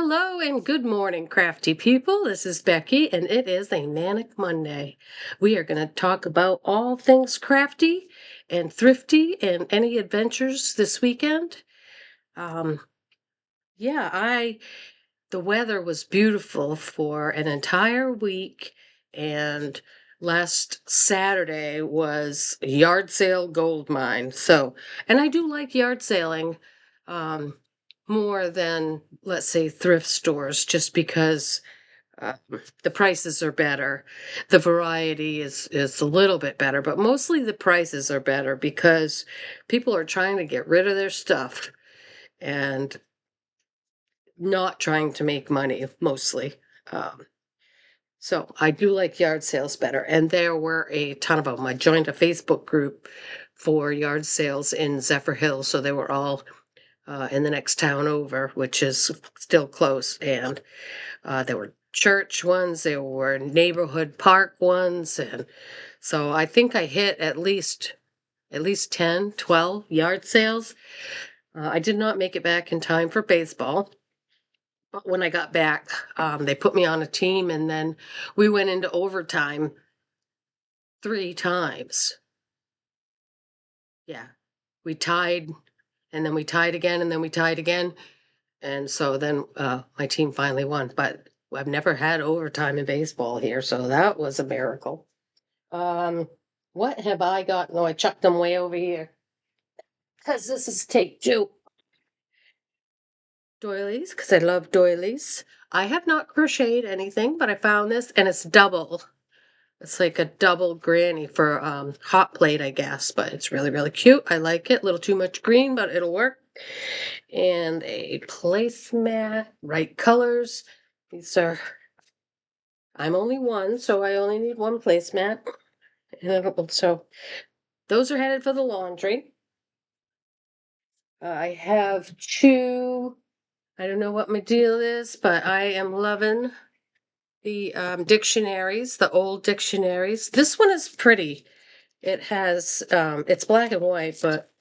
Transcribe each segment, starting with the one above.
Hello and good morning, crafty people. This is Becky, and it is a Manic Monday. We are going to talk about all things crafty and thrifty and any adventures this weekend. Um, yeah, the weather was beautiful for an entire week, and last Saturday was a yard sale gold mine. And I do like yard sailing. Um, More than, let's say, thrift stores, just because uh, the prices are better. The variety is a little bit better, but mostly the prices are better because people are trying to get rid of their stuff and not trying to make money mostly. Um, so I do like yard sales better. And there were a ton of them. I joined a Facebook group for yard sales in Zephyr Hills, so they were all in the next town over, which is still close. And there were church ones, there were neighborhood park ones. And so I think I hit at least 10, 12 yard sales. I did not make it back in time for baseball. But when I got back, they put me on a team, and then we went into overtime 3 times. Yeah. We tied, and then we tied again, and then we tied again. And so then my team finally won. But I've never had overtime in baseball here, so that was a miracle. Um, what have I got? No, I chucked them way over here because this is take two. Doilies, because I love doilies. I have not crocheted anything, but I found this, and it's double. It's like a double granny for hot plate, I guess, but it's really, really cute. I like it. A little too much green, but it'll work. And a placemat, right colors. These are, I'm only one, so I only need one placemat. So those are headed for the laundry. I have two, I don't know what my deal is, but I am loving the dictionaries, the old dictionaries. This one is pretty. It has, it's black and white, but,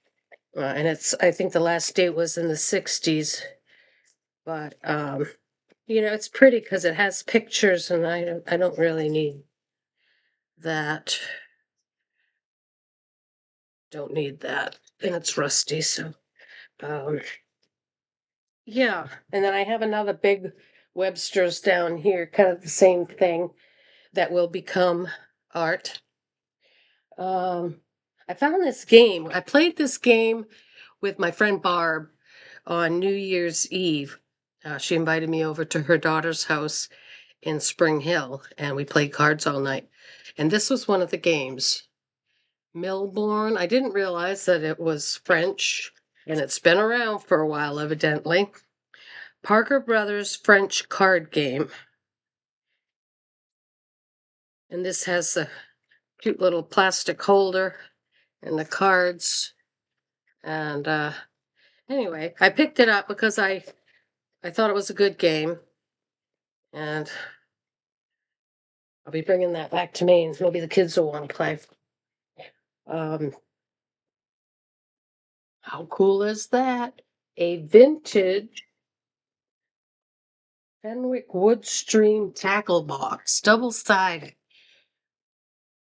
and I think the last date was in the 60s. But, it's pretty because it has pictures, and I don't really need that. Don't need that. And it's rusty, so, um, yeah. And then I have another big Webster's down here, kind of the same thing that will become art. I found this game. I played this game with my friend Barb on New Year's Eve. She invited me over to her daughter's house in Spring Hill, and we played cards all night. And this was one of the games. Milbourne. I didn't realize that it was French, and it's been around for a while, evidently. Parker Brothers French card game. And this has a cute little plastic holder and the cards. And anyway, I picked it up because I thought it was a good game. And I'll be bringing that back to Maine. Maybe the kids will want to play. Um, how cool is that? A vintage Fenwick Woodstream tackle box, double-sided.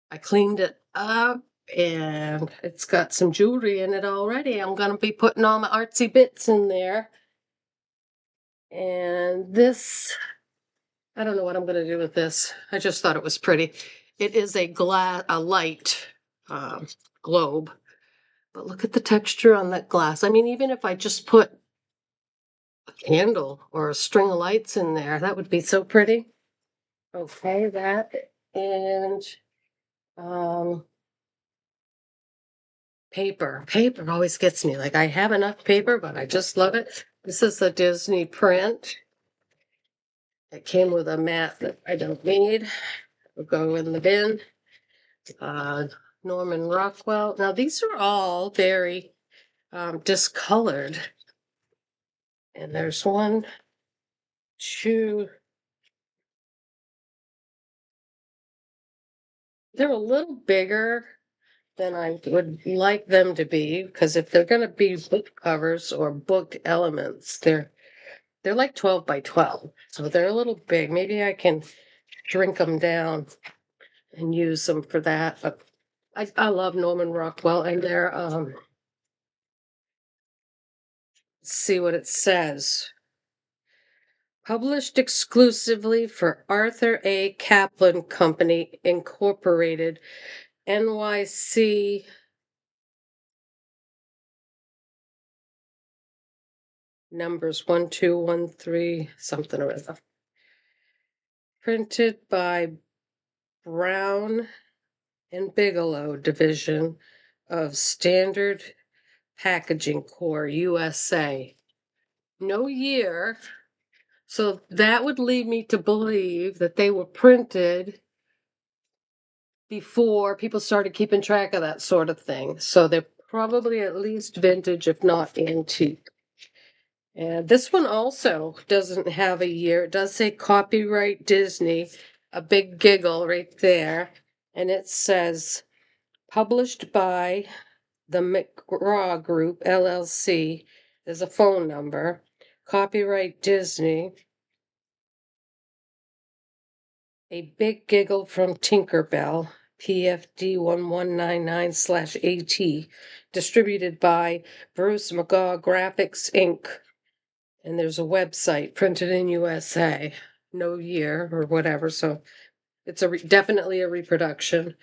I cleaned it up, and it's got some jewelry in it already. I'm going to be putting all my artsy bits in there. And this, I don't know what I'm going to do with this. I just thought it was pretty. It is a light globe. But look at the texture on that glass. I mean, even if I just put a candle or a string of lights in there, that would be so pretty. Okay, that. And um, paper. Paper always gets me. Like, I have enough paper, but I just love it. This is a Disney print. It came with a mat that I don't need. It'll go in the bin. Norman Rockwell. Now, these are all very discolored. And there's one, two. They're a little bigger than I would like them to be, because if they're going to be book covers or book elements, they're They're like 12 by 12, so they're a little big. Maybe I can drink them down and use them for that. But I love Norman Rockwell, and they're let's see what it says. Published exclusively for Arthur A. Kaplan Company Incorporated, NYC. Numbers 1213 something or other. Printed by Brown and Bigelow Division of Standard Packaging Corps, USA. No year. So that would lead me to believe that they were printed before people started keeping track of that sort of thing. So they're probably at least vintage, if not antique. And this one also doesn't have a year. It does say copyright Disney, a big giggle right there. And it says published by the McGraw Group, LLC. There's a phone number. Copyright Disney. A big giggle from Tinkerbell, PFD 1199/AT, distributed by Bruce McGaw Graphics, Inc. And there's a website, printed in USA, no year or whatever. So it's definitely a reproduction.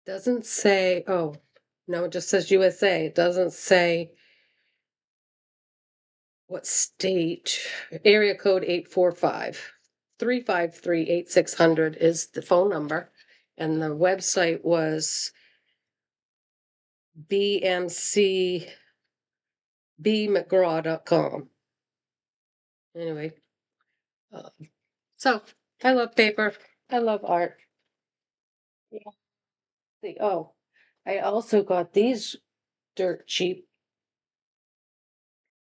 Doesn't say, oh, no, it just says USA. It doesn't say what state. Area code 845-353-8600 is the phone number. And the website was bmcbmcgraw.com. Anyway, so I love paper. I love art. Yeah. Oh, I also got these dirt cheap.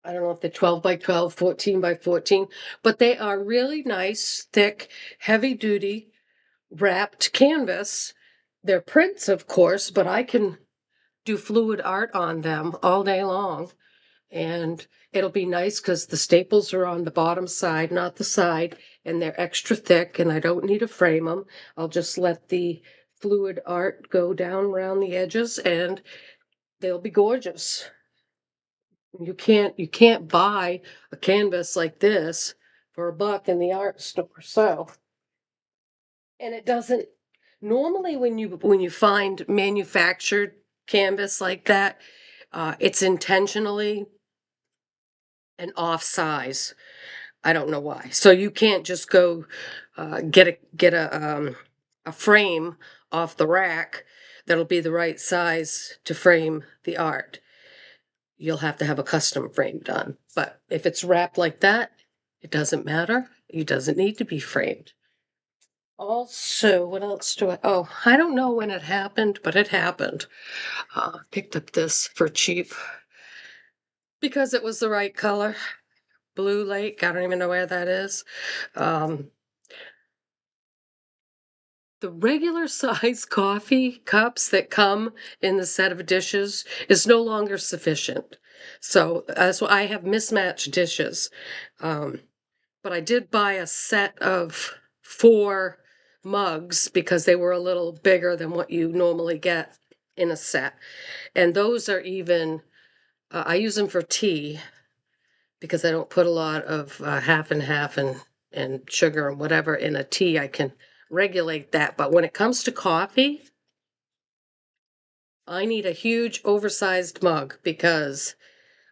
I don't know if they're 12 by 12, 14 by 14, but they are really nice, thick, heavy duty, wrapped canvas. They're prints, of course, but I can do fluid art on them all day long. And it'll be nice because the staples are on the bottom side, not the side, and they're extra thick, and I don't need to frame them. I'll just let the fluid art go down around the edges, and they'll be gorgeous. You can't buy a canvas like this for $1 in the art store. So, and it doesn't normally when you find manufactured canvas like that, it's intentionally an off size. I don't know why. So you can't just go get a frame off the rack that'll be the right size to frame the art. You'll have to have a custom frame done. But if it's wrapped like that, it doesn't matter. It doesn't need to be framed. Also, what else do I don't know when it happened, but it happened. Picked up this for cheap because it was the right color. Blue Lake, I don't even know where that is. Um, the regular size coffee cups that come in the set of dishes is no longer sufficient. So that's why I have mismatched dishes. But I did buy a set of 4 mugs because they were a little bigger than what you normally get in a set. And those are even, I use them for tea because I don't put a lot of half and half and sugar and whatever in a tea. I can regulate that. But when it comes to coffee, I need a huge oversized mug because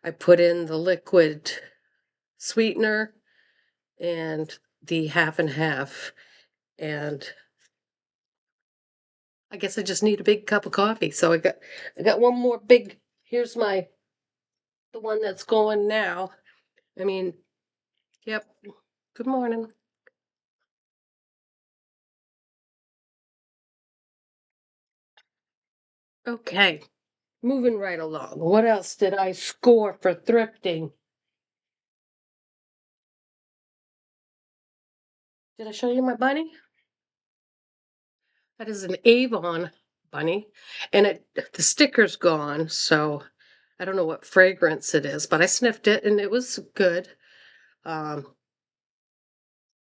I put in the liquid sweetener and the half and half. And I guess I just need a big cup of coffee. So I got one more big, here's the one that's going now. I mean, yep. Good morning. Okay, moving right along. What else did I score for thrifting? Did I show you my bunny? That is an Avon bunny, and the sticker's gone, so I don't know what fragrance it is, but I sniffed it and it was good. Um,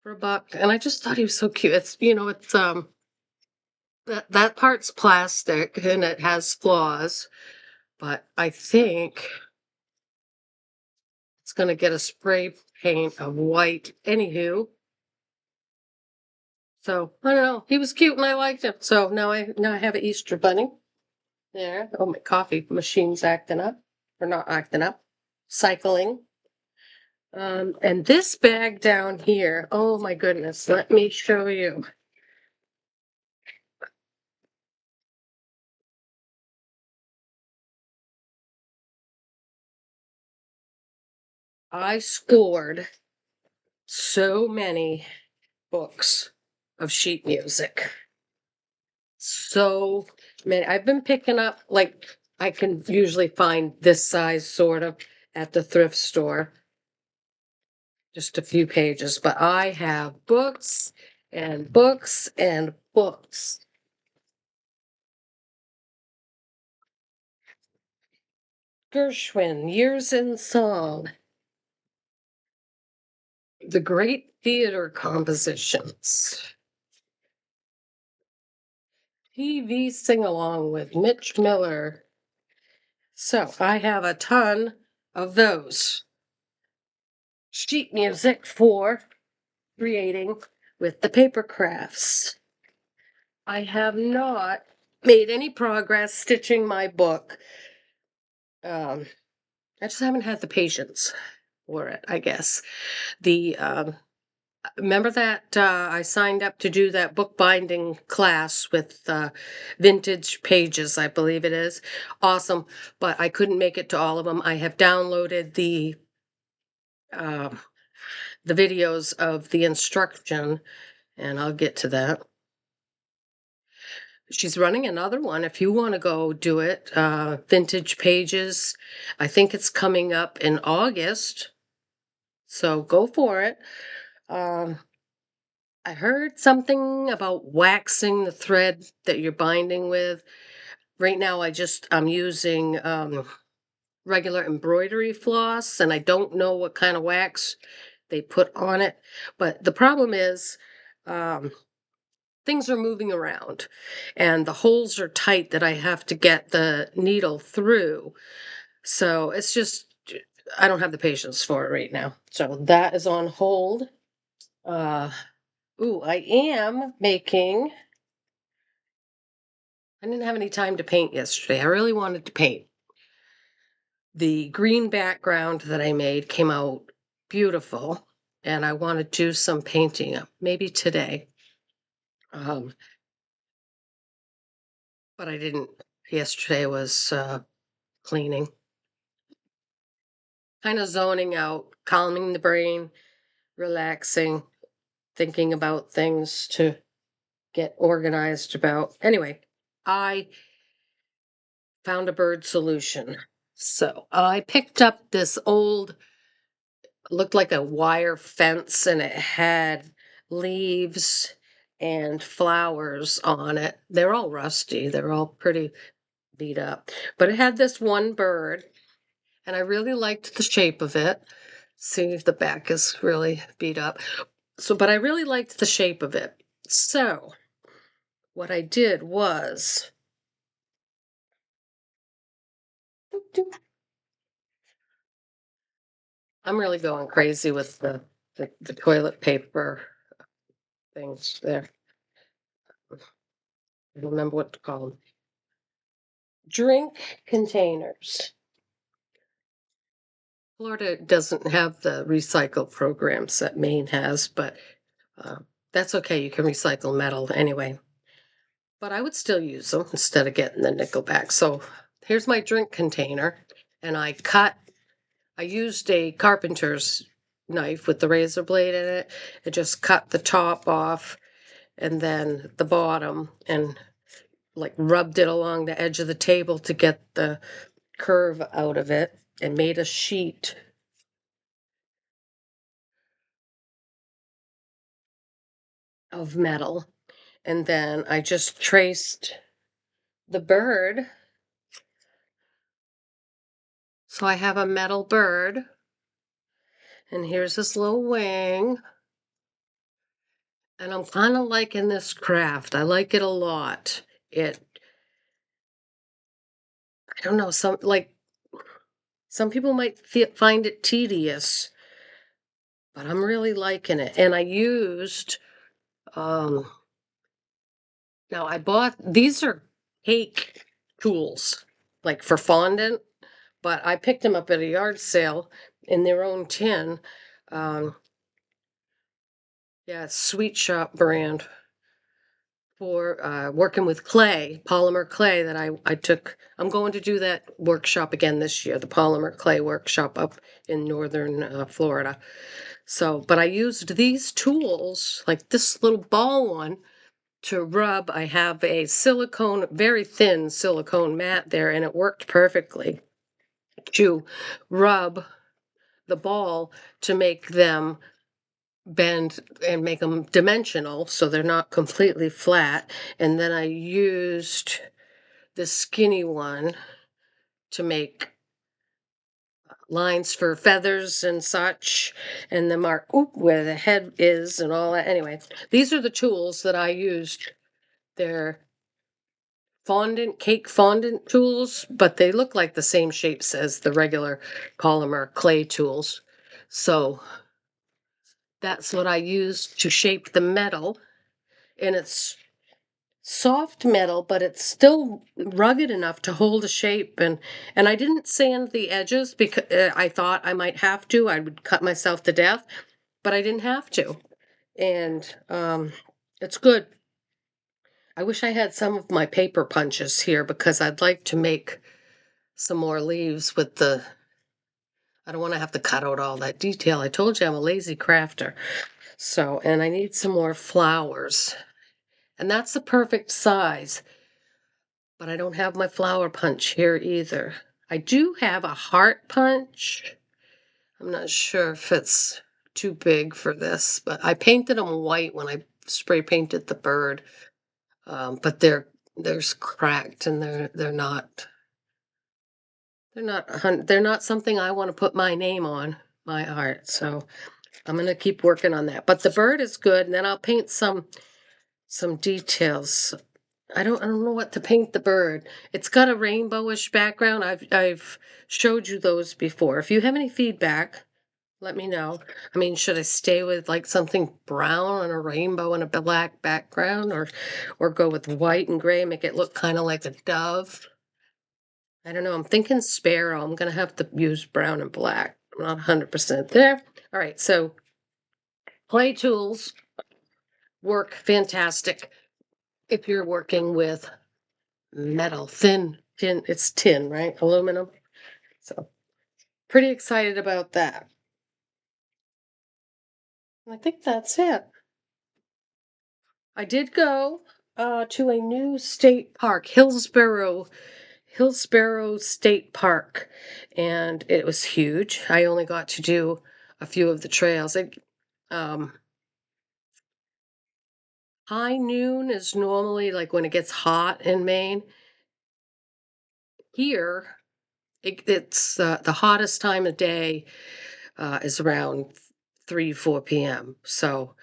for $1, and I just thought he was so cute. It's that part's plastic and it has flaws, but I think it's gonna get a spray paint of white. Anywho, so I don't know. He was cute and I liked him. So now I have an Easter bunny. There. Oh, my coffee machine's acting up. Or not acting up. Cycling. And this bag down here, oh my goodness, let me show you. I scored so many books of sheet music. So many. I've been picking up, like, I can usually find this size sort of at the thrift store, just a few pages, but I have books and books and books. Gershwin, Years in Song, the great theater compositions, TV sing along with Mitch Miller. So I have a ton of those. Sheet music for creating with the paper crafts. I have not made any progress stitching my book. I just haven't had the patience for it, I guess. The Remember that I signed up to do that bookbinding class with vintage pages, I believe it is. Awesome, but I couldn't make it to all of them. I have downloaded uh, the videos of the instruction, and I'll get to that. She's running another one if you want to go do it. Vintage pages. I think it's coming up in August, so go for it. Um, I heard something about waxing the thread that you're binding with. Right now, I'm using regular embroidery floss, and I don't know what kind of wax they put on it. But the problem is, um, things are moving around, and the holes are tight that I have to get the needle through. So it's just, I don't have the patience for it right now. So that is on hold. Uh, I am making. I didn't have any time to paint yesterday. I really wanted to paint. The green background that I made came out beautiful, and I want to do some painting, maybe today. Um, but I didn't. Yesterday was cleaning, kind of zoning out, calming the brain, relaxing, thinking about things to get organized about. Anyway, I found a bird solution. So I picked up this old, looked like a wire fence, and it had leaves and flowers on it. They're all rusty. They're all pretty beat up. But it had this one bird, and I really liked the shape of it. See if the back is really beat up. But I really liked the shape of it. So what I did was I'm really going crazy with the toilet paper things there. I don't remember what to call them. Drink containers. Florida doesn't have the recycle programs that Maine has, but that's okay. You can recycle metal anyway. But I would still use them instead of getting the nickel back. So here's my drink container, and I used a carpenter's knife with the razor blade in it, and just cut the top off and then the bottom, and like rubbed it along the edge of the table to get the curve out of it, and made a sheet of metal. And then I just traced the bird So I have a metal bird, and here's this little wing, and I'm kind of liking this craft. I like it a lot. I don't know, some people might find it tedious, but I'm really liking it. And I used, um, now I bought, these are cake tools, like for fondant, but I picked them up at a yard sale in their own tin. Um, yeah, Sweet Shop brand for working with clay, polymer clay that I took. I'm going to do that workshop again this year, the polymer clay workshop up in northern Florida. So, but I used these tools, like this little ball one, to rub. I have a silicone, very thin silicone mat there, and it worked perfectly to rub the ball to make them bend and make them dimensional so they're not completely flat. And then I used the skinny one to make lines for feathers and such, and the mark where the head is and all that. Anyway, these are the tools that I used. They're cake fondant tools, but they look like the same shapes as the regular polymer clay tools. So that's what I used to shape the metal, and it's soft metal, but it's still rugged enough to hold a shape. And I didn't sand the edges because I thought I might have to. I would cut myself to death, but I didn't have to. And it's good. I wish I had some of my paper punches here because I'd like to make some more leaves with the, I don't want to have to cut out all that detail. I told you I'm a lazy crafter. So, and I need some more flowers. And that's the perfect size. But I don't have my flower punch here either. I do have a heart punch. I'm not sure if it's too big for this, but I painted them white when I spray painted the bird. But they're cracked and they're not something I want to put my name on, my art. So I'm going to keep working on that. But the bird is good, and then I'll paint some details. I don't know what to paint the bird. It's got a rainbowish background. I've showed you those before. If you have any feedback, let me know. I mean, should I stay with like something brown and a rainbow and a black background, or go with white and gray, make it look kind of like a dove? I don't know. I'm thinking sparrow. I'm gonna have to use brown and black. I'm not 100% there. All right, so clay tools work fantastic if you're working with metal, tin, it's tin, right? Aluminum. So pretty excited about that. I think that's it. I did go to a new state park, Hillsborough State Park, and it was huge. I only got to do a few of the trails. High noon is normally like when it gets hot in Maine. Here, it's the hottest time of day is around 3, 4 p.m. So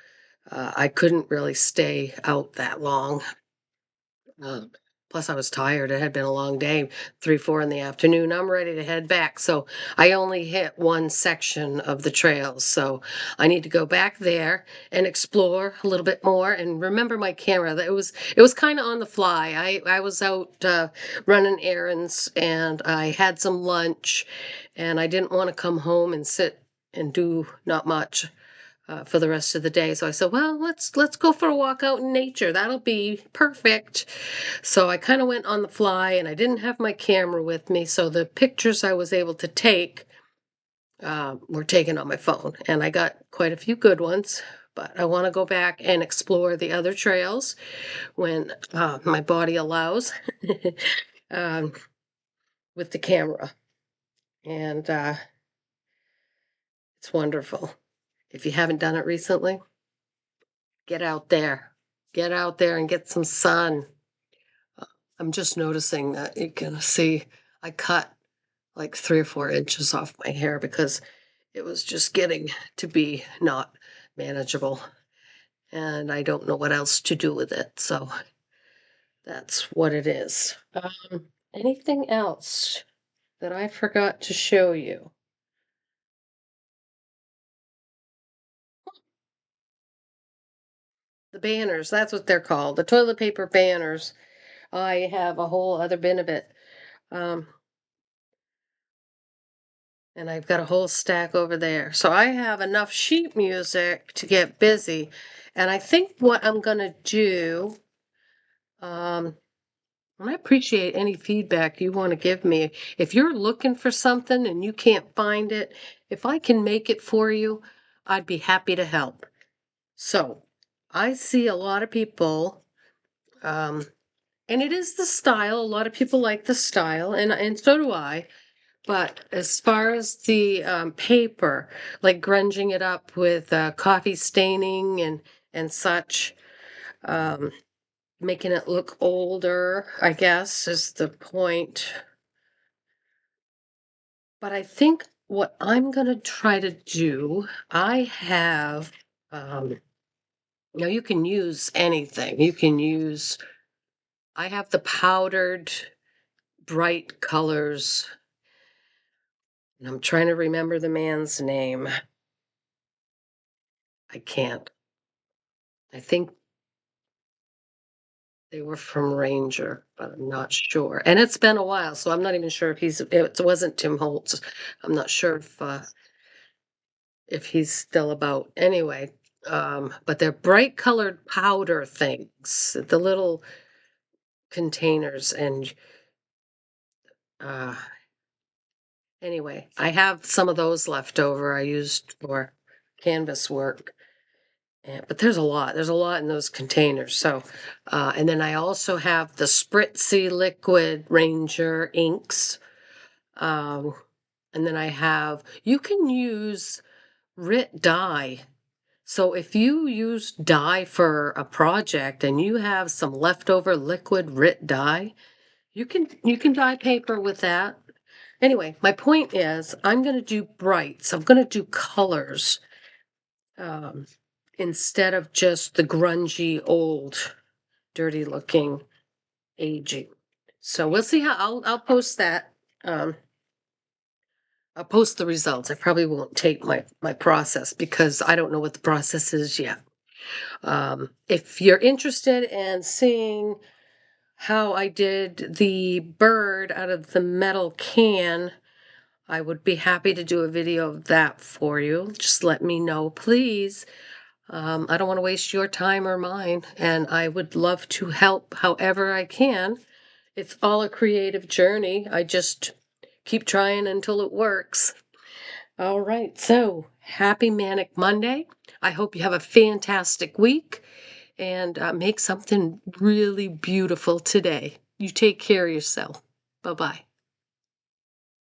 I couldn't really stay out that long. Uh, Plus, I was tired. It had been a long day, 3, 4 in the afternoon. I'm ready to head back. So I only hit one section of the trails. So I need to go back there and explore a little bit more. And remember my camera. That it was kind of on the fly. I was out running errands, and I had some lunch, and I didn't want to come home and sit and do not much for the rest of the day. So I said, well, let's go for a walk out in nature. That'll be perfect. So I kind of went on the fly, and I didn't have my camera with me. So the pictures I was able to take were taken on my phone, and I got quite a few good ones. But I want to go back and explore the other trails when my body allows um, with the camera. And it's wonderful. If you haven't done it recently, get out there. Get out there and get some sun. I'm just noticing that you can see I cut like 3 or 4 inches off my hair because it was just getting to be not manageable, and I don't know what else to do with it, so that's what it is. Anything else that I forgot to show you? The banners, that's what they're called, the toilet paper banners. I have a whole other bin of it. Um, and I've got a whole stack over there. So I have enough sheet music to get busy. And I think what I'm going to do, and I appreciate any feedback you want to give me. If you're looking for something and you can't find it, if I can make it for you, I'd be happy to help. So I see a lot of people, and it is the style. A lot of people like the style, and so do I. But as far as the paper, like grunging it up with coffee staining and such, um, making it look older, I guess, is the point. But I think what I'm going to try to do, I have, you can use anything. You can use, I have the powdered bright colors, and I'm trying to remember the man's name. I can't. I think they were from Ranger, but I'm not sure. And it's been a while, so I'm not even sure it wasn't Tim Holtz. I'm not sure if he's still about. Anyway, but they're bright colored powder things, the little containers, and uh, anyway, I have some of those left over I used for canvas work. But there's a lot. There's a lot in those containers. So, and then I also have the Spritzy Liquid Ranger inks. Um, and then you can use RIT dye. So if you use dye for a project and you have some leftover liquid RIT dye, you can dye paper with that. Anyway, my point is I'm going to do brights. I'm going to do colors. Um, instead of just the grungy, old, dirty looking aging. So we'll see how I'll post that. I'll post the results. I probably won't take my process because I don't know what the process is yet. If you're interested in seeing how I did the bird out of the metal can, I would be happy to do a video of that for you. Just let me know, please. I don't want to waste your time or mine, and I would love to help however I can. It's all a creative journey. I just keep trying until it works. All right, so happy Manic Monday. I hope you have a fantastic week and make something really beautiful today. You take care of yourself. Bye-bye.